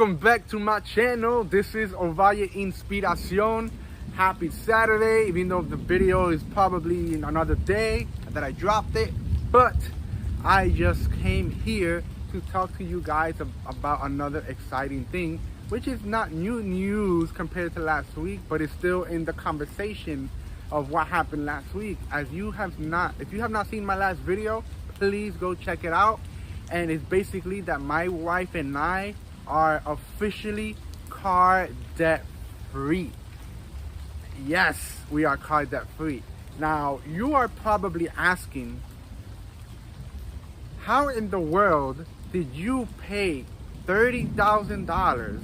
Welcome back to my channel. This is Ovalle Inspiración. Happy Saturday, even though the video is probably in another day that I dropped it. But I just came here to talk to you guys about another exciting thing, which is not new news compared to last week, but it's still in the conversation of what happened last week. If you have not seen my last video, please go check it out. And it's basically that my wife and I are officially car debt free. Yes, we are car debt free. Now, you are probably asking, how in the world did you pay $30,000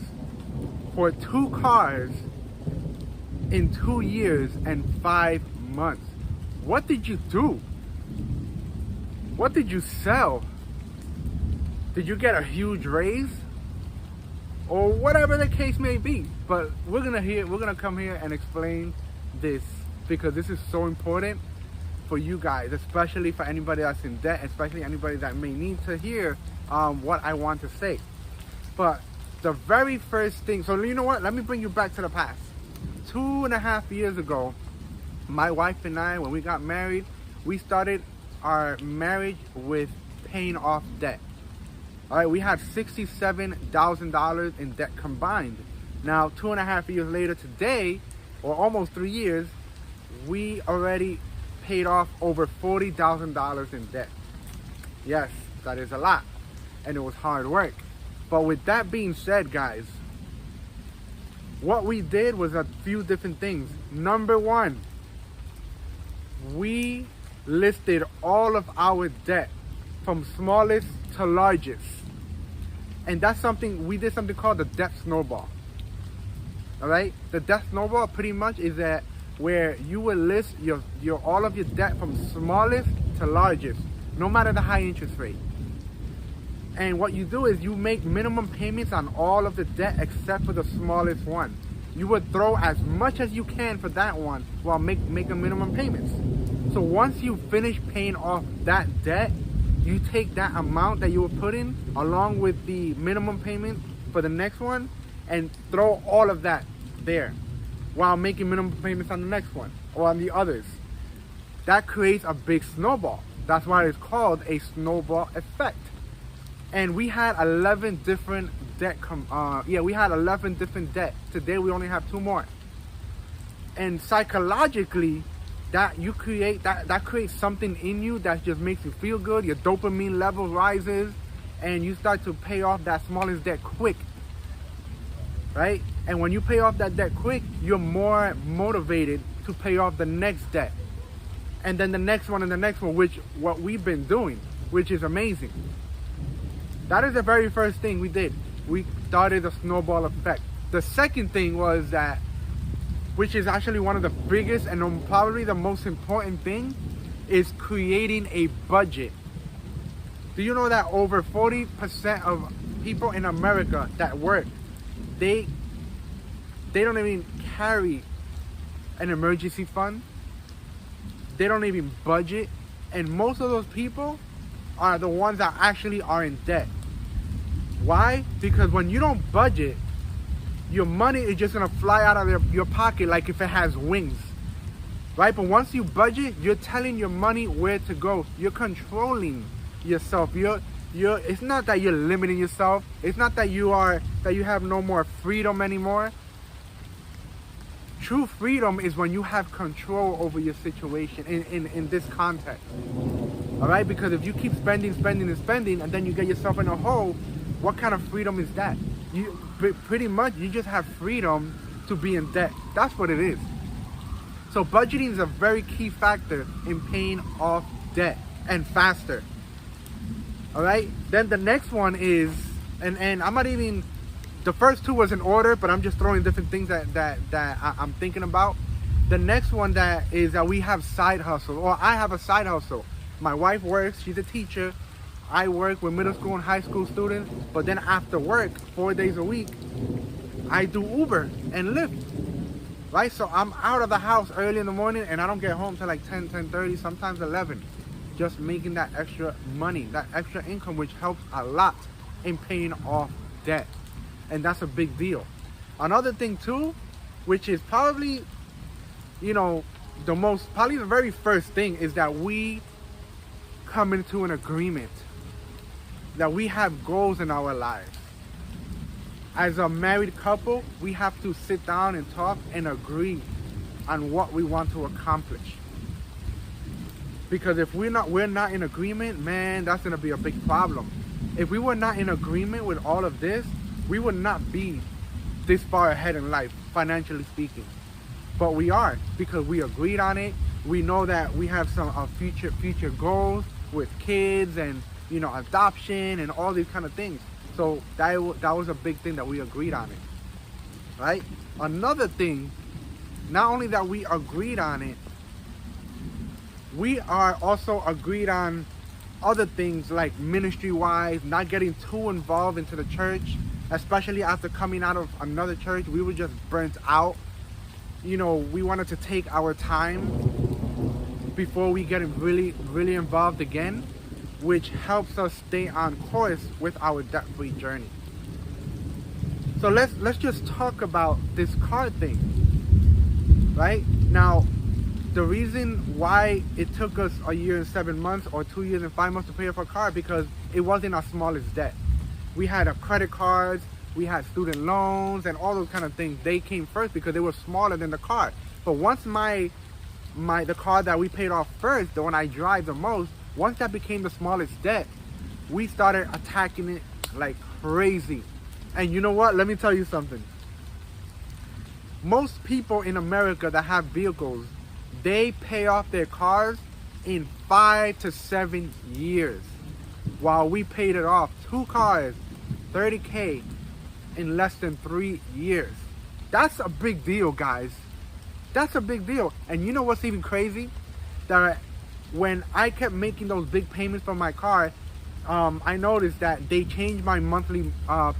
for 2 cars in 2 years and 5 months? What did you do? What did you sell? Did you get a huge raise? Or whatever the case may be. But we're gonna come here and explain this, because this is so important for you guys, especially for anybody that's in debt, especially anybody that may need to hear what I want to say. But the very first thing, so you know what, let me bring you back to the past. 2.5 years ago, my wife and I, when we got married, we started our marriage with paying off debt. All right, we had $67,000 in debt combined. Now, 2.5 years later today, or almost 3 years, we already paid off over $40,000 in debt. Yes, that is a lot, and it was hard work. But with that being said, guys, what we did was a few different things. Number one, we listed all of our debt from smallest to largest. And that's something, we did something called the Death Snowball. All right? The Death Snowball pretty much is that where you will list all of your debt from smallest to largest, no matter the high interest rate. And what you do is you make minimum payments on all of the debt except for the smallest one. You would throw as much as you can for that one while making minimum payments. So once you finish paying off that debt, you take that amount that you were putting along with the minimum payment for the next one and throw all of that there while making minimum payments on the next one or on the others. That creates a big snowball. That's why it's called a snowball effect. And we had 11 different debt. We had 11 different debt. Today we only have 2 more. And psychologically, that creates something in you that just makes you feel good. Your dopamine level rises and you start to pay off that smallest debt quick, right? And when you pay off that debt quick, you're more motivated to pay off the next debt, and then the next one and the next one, which what we've been doing, which is amazing. That is the very first thing we did. We started the snowball effect. The second thing was that, which is actually one of the biggest and probably the most important thing, is creating a budget. Do you know that over 40% of people in America that work, they don't even carry an emergency fund? They don't even budget. And most of those people are the ones that actually are in debt. Why? Because when you don't budget, your money is just gonna fly out of your pocket like if it has wings, right? But once you budget, you're telling your money where to go. You're controlling yourself. It's not that you're limiting yourself. It's not that you have no more freedom anymore. True freedom is when you have control over your situation in this context. All right? Because if you keep spending, and then you get yourself in a hole, what kind of freedom is that? Pretty much, you just have freedom to be in debt. That's what it is. So budgeting is a very key factor in paying off debt, and faster. All right. Then the next one is, and I'm not even, the first 2 was in order, but I'm just throwing different things that I'm thinking about. The next one that is that we have side hustle, or I have a side hustle. My wife works, she's a teacher. I work with middle school and high school students, but then after work, 4 days a week, I do Uber and Lyft, right? So I'm out of the house early in the morning and I don't get home till like 10:30, sometimes 11, just making that extra money, that extra income, which helps a lot in paying off debt. And that's a big deal. Another thing too, which is probably, probably the very first thing, is that we come into an agreement, that we have goals in our lives. As a married couple, we have to sit down and talk and agree on what we want to accomplish. Because if we're not in agreement, man, that's gonna be a big problem. If we were not in agreement with all of this, we would not be this far ahead in life, financially speaking. But we are, because we agreed on it. We know that we have some future goals with kids and adoption and all these kind of things. So that was a big thing that we agreed on it, right? Another thing, not only that we agreed on it, we are also agreed on other things like ministry-wise, not getting too involved into the church, especially after coming out of another church. We were just burnt out. We wanted to take our time before we get really, really involved again, which helps us stay on course with our debt-free journey. So let's just talk about this car thing, right? Now, the reason why it took us 1 year and 7 months or 2 years and 5 months to pay off our car, because it wasn't our smallest debt. We had credit cards, we had student loans, and all those kind of things. They came first because they were smaller than the car. But once the car that we paid off first, the one I drive the most, once that became the smallest debt, we started attacking it like crazy. And you know what? Let me tell you something. Most people in America that have vehicles, they pay off their cars in 5 to 7 years, while we paid it off, 2 cars, $30K, in less than 3 years. That's a big deal, guys. That's a big deal. And you know what's even crazy? That when I kept making those big payments for my car, I noticed that they changed my monthly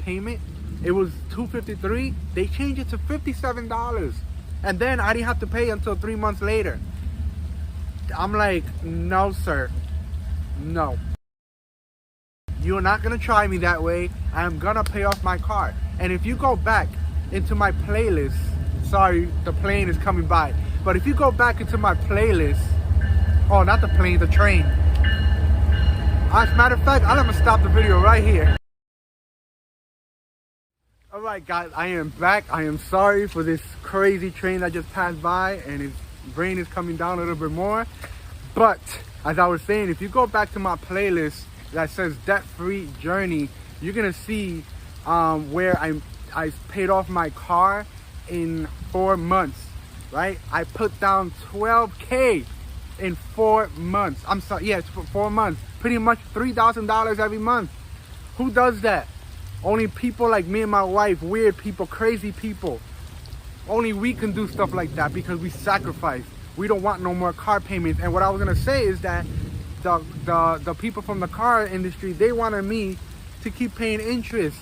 payment. It was $253. They changed it to $57. And then I didn't have to pay until 3 months later. I'm like, no, sir. No. You're not going to try me that way. I'm going to pay off my car. And if you go back into my playlist, sorry, the plane is coming by. But if you go back into my playlist, oh, not the plane, the train. As a matter of fact, I'm going to stop the video right here. Alright guys, I am back. I am sorry for this crazy train that just passed by and its brain is coming down a little bit more. But, as I was saying, if you go back to my playlist that says Debt-Free Journey, you're going to see where I paid off my car in 4 months, right? I put down $12K in 4 months. I'm sorry, yeah, 4 months. Pretty much $3,000 every month. Who does that? Only people like me and my wife, weird people, crazy people. Only we can do stuff like that because we sacrifice. We don't want no more car payments. And what I was gonna say is that the people from the car industry, they wanted me to keep paying interest.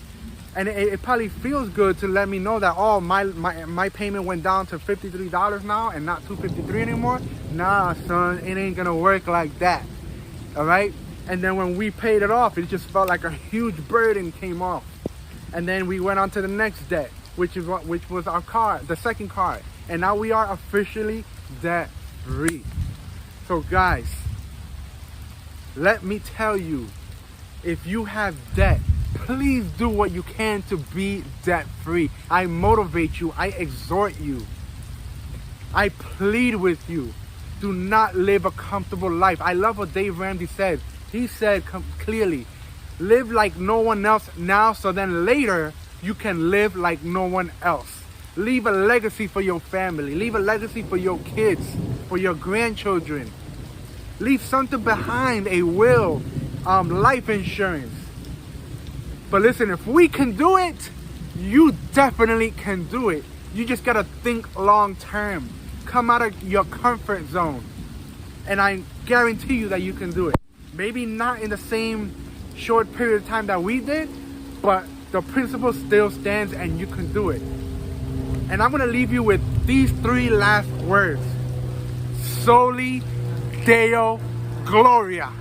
And it probably feels good to let me know that, oh, my payment went down to $53 now and not $253 anymore. Nah, son, it ain't gonna work like that. All right? And then when we paid it off, it just felt like a huge burden came off. And then we went on to the next debt, which was our car, the second car. And now we are officially debt free. So guys, let me tell you, if you have debt, please do what you can to be debt free. I motivate you, I exhort you, I plead with you. Do not live a comfortable life. I love what Dave Ramsey said. He said clearly, live like no one else now, so then later you can live like no one else. Leave a legacy for your family. Leave a legacy for your kids, for your grandchildren. Leave something behind, a will, life insurance. But listen, if we can do it, you definitely can do it. You just gotta think long term. Come out of your comfort zone. And I guarantee you that you can do it. Maybe not in the same short period of time that we did, but the principle still stands and you can do it. And I'm gonna leave you with these 3 last words. Soli Deo Gloria.